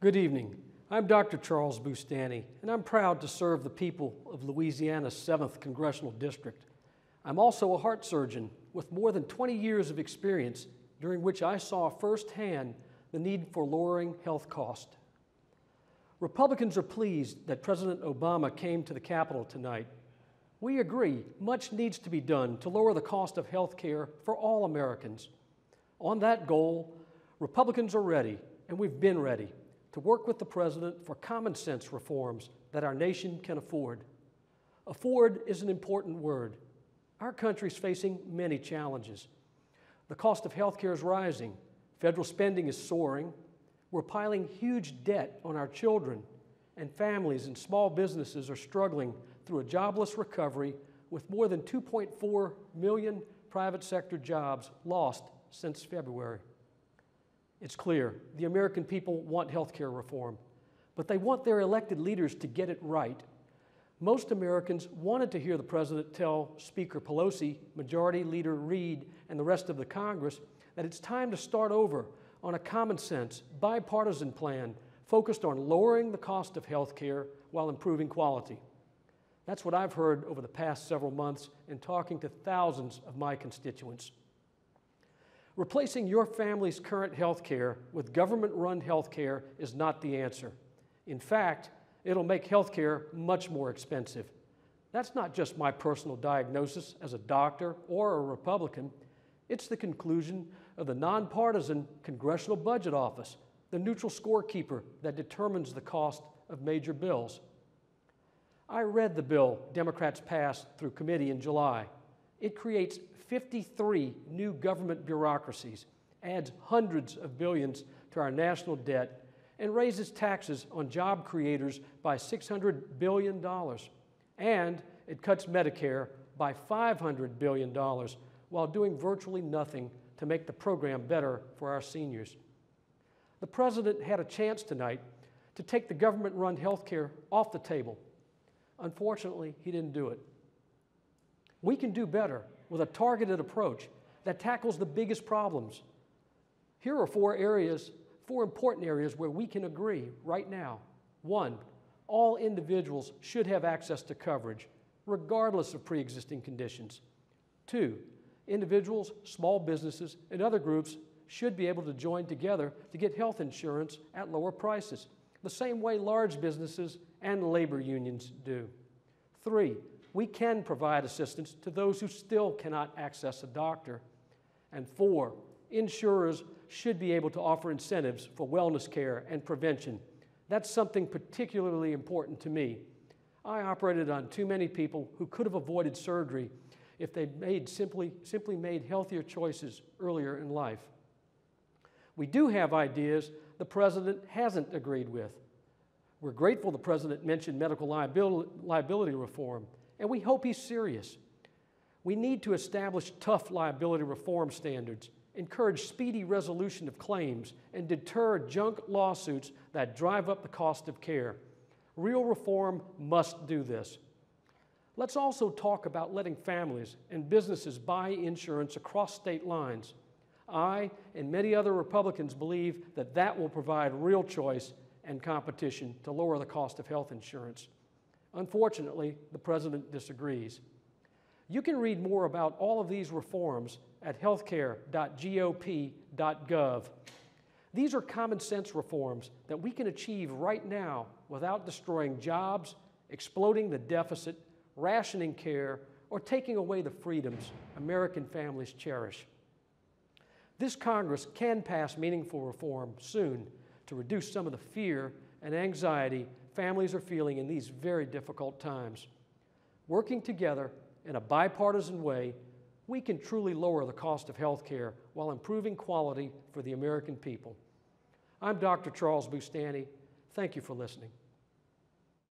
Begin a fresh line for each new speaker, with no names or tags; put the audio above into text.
Good evening. I'm Dr. Charles Bustani, and I'm proud to serve the people of Louisiana's 7th Congressional District. I'm also a heart surgeon with more than 20 years of experience, during which I saw firsthand the need for lowering health costs. Republicans are pleased that President Obama came to the Capitol tonight. We agree much needs to be done to lower the cost of health care for all Americans. On that goal, Republicans are ready, and we've been ready, to work with the President for common sense reforms that our nation can afford. Afford is an important word. Our country's facing many challenges. The cost of health care is rising. Federal spending is soaring. We're piling huge debt on our children, and families and small businesses are struggling through a jobless recovery with more than 2.4 million private sector jobs lost since February. It's clear the American people want health care reform, but they want their elected leaders to get it right. Most Americans wanted to hear the President tell Speaker Pelosi, Majority Leader Reid, and the rest of the Congress that it's time to start over on a common sense, bipartisan plan focused on lowering the cost of health care while improving quality. That's what I've heard over the past several months in talking to thousands of my constituents. Replacing your family's current health care with government-run health care is not the answer. In fact, it'll make health care much more expensive. That's not just my personal diagnosis as a doctor or a Republican. It's the conclusion of the nonpartisan Congressional Budget Office, the neutral scorekeeper that determines the cost of major bills. I read the bill Democrats passed through committee in July. It creates 53 new government bureaucracies, adds hundreds of billions to our national debt, and raises taxes on job creators by $600 billion. And it cuts Medicare by $500 billion while doing virtually nothing to make the program better for our seniors. The President had a chance tonight to take the government-run health care off the table. Unfortunately, he didn't do it. We can do better with a targeted approach that tackles the biggest problems. Here are four important areas where we can agree right now. 1, all individuals should have access to coverage, regardless of pre-existing conditions. 2, individuals, small businesses, and other groups should be able to join together to get health insurance at lower prices, the same way large businesses and labor unions do. 3, we can provide assistance to those who still cannot access a doctor. And 4, insurers should be able to offer incentives for wellness care and prevention. That's something particularly important to me. I operated on too many people who could have avoided surgery if they simply made healthier choices earlier in life. We do have ideas the President hasn't agreed with. We're grateful the President mentioned medical liability reform, and we hope he's serious. We need to establish tough liability reform standards, encourage speedy resolution of claims, and deter junk lawsuits that drive up the cost of care. Real reform must do this. Let's also talk about letting families and businesses buy insurance across state lines. I and many other Republicans believe that that will provide real choice and competition to lower the cost of health insurance. Unfortunately, the President disagrees. You can read more about all of these reforms at healthcare.gop.gov. These are common sense reforms that we can achieve right now without destroying jobs, exploding the deficit, rationing care, or taking away the freedoms American families cherish. This Congress can pass meaningful reform soon to reduce some of the fear and anxiety families are feeling in these very difficult times. Working together in a bipartisan way, we can truly lower the cost of health care while improving quality for the American people. I'm Dr. Charles Bustani. Thank you for listening.